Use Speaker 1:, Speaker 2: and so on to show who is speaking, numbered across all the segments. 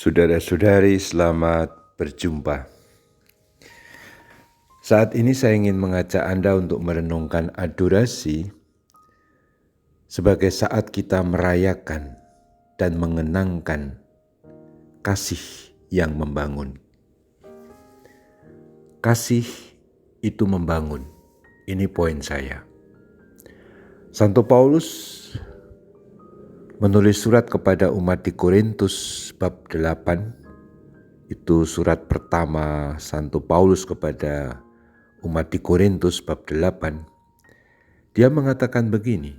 Speaker 1: Saudara-saudari, selamat berjumpa. Saat ini saya ingin mengajak Anda untuk merenungkan adorasi sebagai saat kita merayakan dan mengenangkan kasih yang membangun. Kasih itu membangun. Ini poin saya. Santo Paulus menulis surat kepada umat di Korintus bab 8, itu surat pertama Santo Paulus kepada umat di Korintus bab 8. Dia mengatakan begini,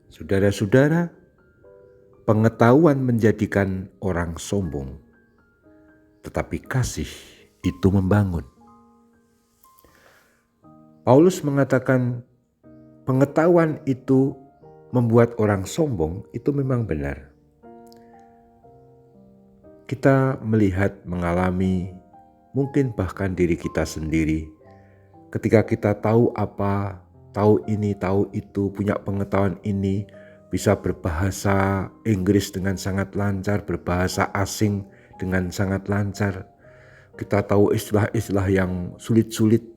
Speaker 1: saudara-saudara, pengetahuan menjadikan orang sombong, tetapi kasih itu membangun. Paulus mengatakan pengetahuan itu membuat orang sombong, itu memang benar. Kita melihat, mengalami, mungkin bahkan diri kita sendiri. Ketika kita tahu apa, tahu ini, tahu itu, punya pengetahuan ini, bisa berbahasa Inggris dengan sangat lancar, berbahasa asing dengan sangat lancar. Kita tahu istilah-istilah yang sulit-sulit,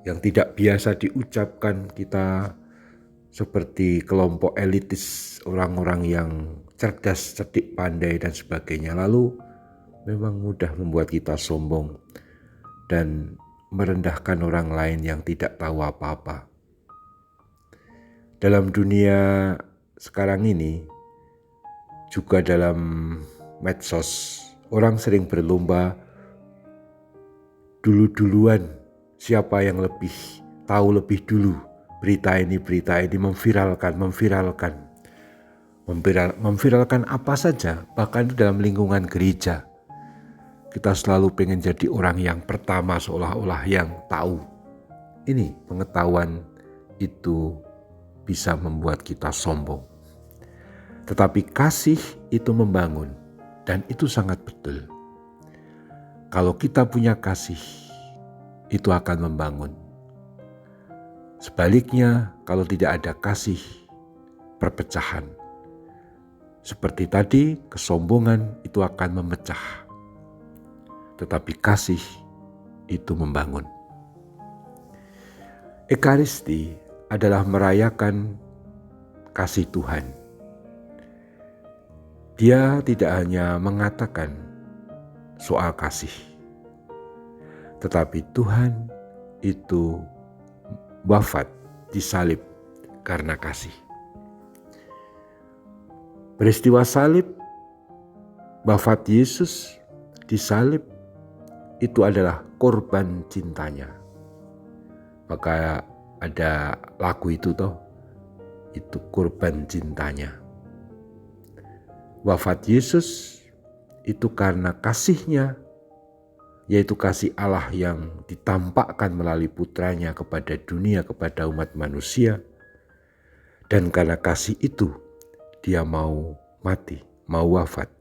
Speaker 1: yang tidak biasa diucapkan. Kita seperti kelompok elitis, orang-orang yang cerdas, cerdik, pandai, dan sebagainya. Lalu memang mudah membuat kita sombong dan merendahkan orang lain yang tidak tahu apa-apa. Dalam dunia sekarang ini, juga dalam medsos, orang sering berlomba dulu-duluan siapa yang lebih tahu lebih dulu berita ini, memviralkan apa saja, bahkan dalam lingkungan gereja. Kita selalu pengen jadi orang yang pertama, seolah-olah yang tahu. Ini pengetahuan itu bisa membuat kita sombong. Tetapi kasih itu membangun, dan itu sangat betul. Kalau kita punya kasih, itu akan membangun. Sebaliknya, kalau tidak ada kasih, perpecahan. Seperti tadi, kesombongan itu akan memecah. Tetapi kasih itu membangun. Ekaristi adalah merayakan kasih Tuhan. Dia tidak hanya mengatakan soal kasih, tetapi Tuhan itu wafat disalib karena kasih. Peristiwa salib, wafat Yesus disalib, itu adalah korban cintanya. Maka ada lagu itu itu korban cintanya. Wafat Yesus itu karena kasihnya, yaitu kasih Allah yang ditampakkan melalui putranya kepada dunia, kepada umat manusia. Dan karena kasih itu, dia mau mati, mau wafat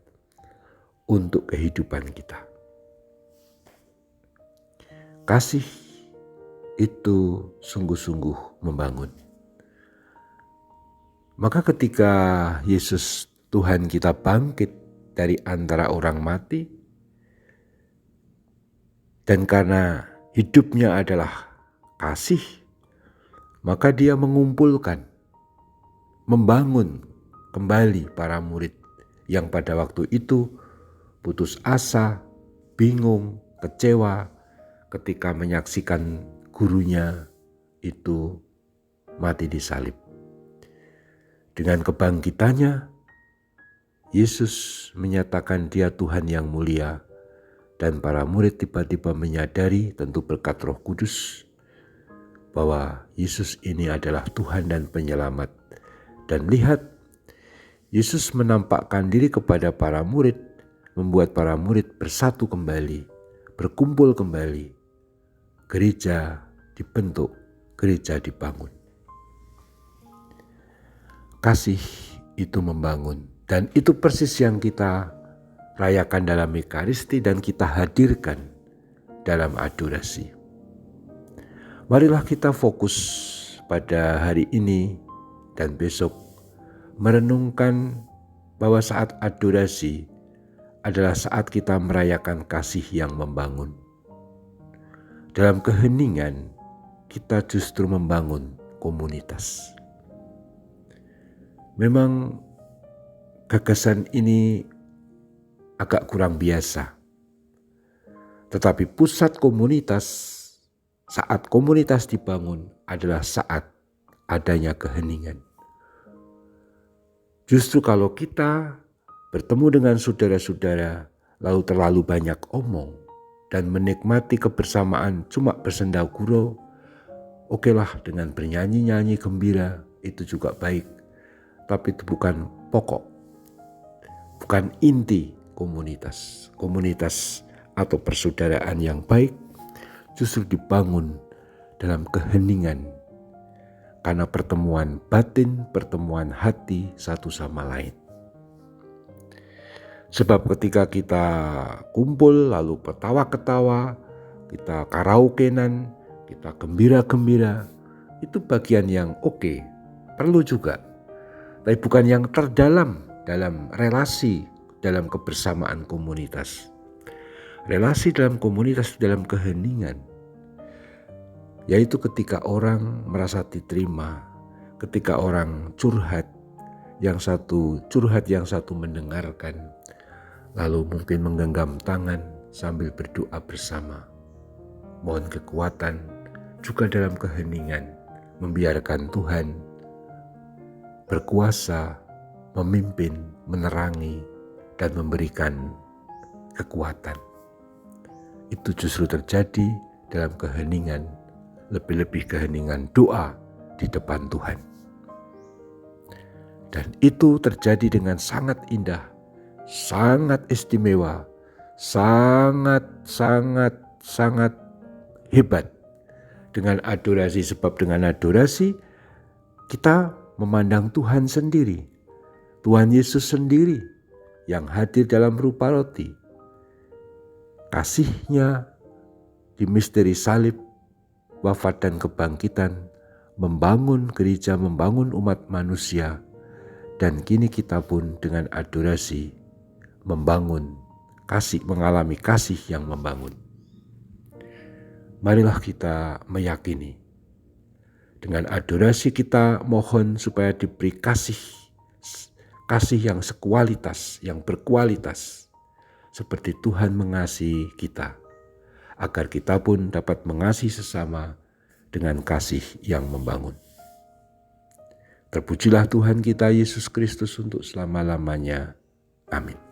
Speaker 1: untuk kehidupan kita. Kasih itu sungguh-sungguh membangun. Maka ketika Yesus Tuhan kita bangkit dari antara orang mati, dan karena hidupnya adalah kasih, maka dia mengumpulkan, membangun kembali para murid yang pada waktu itu putus asa, bingung, kecewa ketika menyaksikan gurunya itu mati disalib. Dengan kebangkitannya, Yesus menyatakan dia Tuhan yang mulia, dan para murid tiba-tiba menyadari, tentu berkat Roh Kudus, bahwa Yesus ini adalah Tuhan dan Penyelamat. Dan lihat, Yesus menampakkan diri kepada para murid, membuat para murid bersatu kembali, berkumpul kembali. Gereja dibentuk, gereja dibangun. Kasih itu membangun, dan itu persis yang kita rayakan dalam Ekaristi dan kita hadirkan dalam adorasi. Marilah kita fokus pada hari ini dan besok merenungkan bahwa saat adorasi adalah saat kita merayakan kasih yang membangun. Dalam keheningan, kita justru membangun komunitas. Memang gagasan ini agak kurang biasa. Tetapi pusat komunitas, saat komunitas dibangun adalah saat adanya keheningan. Justru kalau kita bertemu dengan saudara-saudara lalu terlalu banyak omong dan menikmati kebersamaan cuma bersenda gurau, okelah dengan bernyanyi-nyanyi gembira, itu juga baik. Tapi itu bukan pokok, bukan inti komunitas. Komunitas atau persaudaraan yang baik justru dibangun dalam keheningan, karena pertemuan batin, pertemuan hati satu sama lain. Sebab ketika kita kumpul lalu ketawa-ketawa, kita karaokean, kita gembira-gembira, itu bagian yang oke, perlu juga. Tapi bukan yang terdalam dalam relasi, dalam kebersamaan komunitas. Relasi dalam komunitas dalam keheningan, yaitu ketika orang merasa diterima, ketika orang curhat, yang satu curhat, yang satu mendengarkan, lalu mungkin menggenggam tangan sambil berdoa bersama. Mohon kekuatan juga dalam keheningan, membiarkan Tuhan berkuasa, memimpin, menerangi, dan memberikan kekuatan. Itu justru terjadi dalam keheningan, lebih-lebih keheningan doa di depan Tuhan. Dan itu terjadi dengan sangat indah, sangat istimewa, sangat hebat dengan adorasi. Sebab dengan adorasi kita memandang Tuhan sendiri, Tuhan Yesus sendiri yang hadir dalam rupa roti. Kasih-Nya di misteri salib, wafat dan kebangkitan, membangun gereja, membangun umat manusia, dan kini kita pun dengan adorasi membangun kasih, mengalami kasih yang membangun. Marilah kita meyakini, dengan adorasi kita mohon supaya diberi kasih yang sekualitas, yang berkualitas, seperti Tuhan mengasihi kita, agar kita pun dapat mengasihi sesama dengan kasih yang membangun. Terpujilah Tuhan kita Yesus Kristus untuk selama-lamanya. Amin.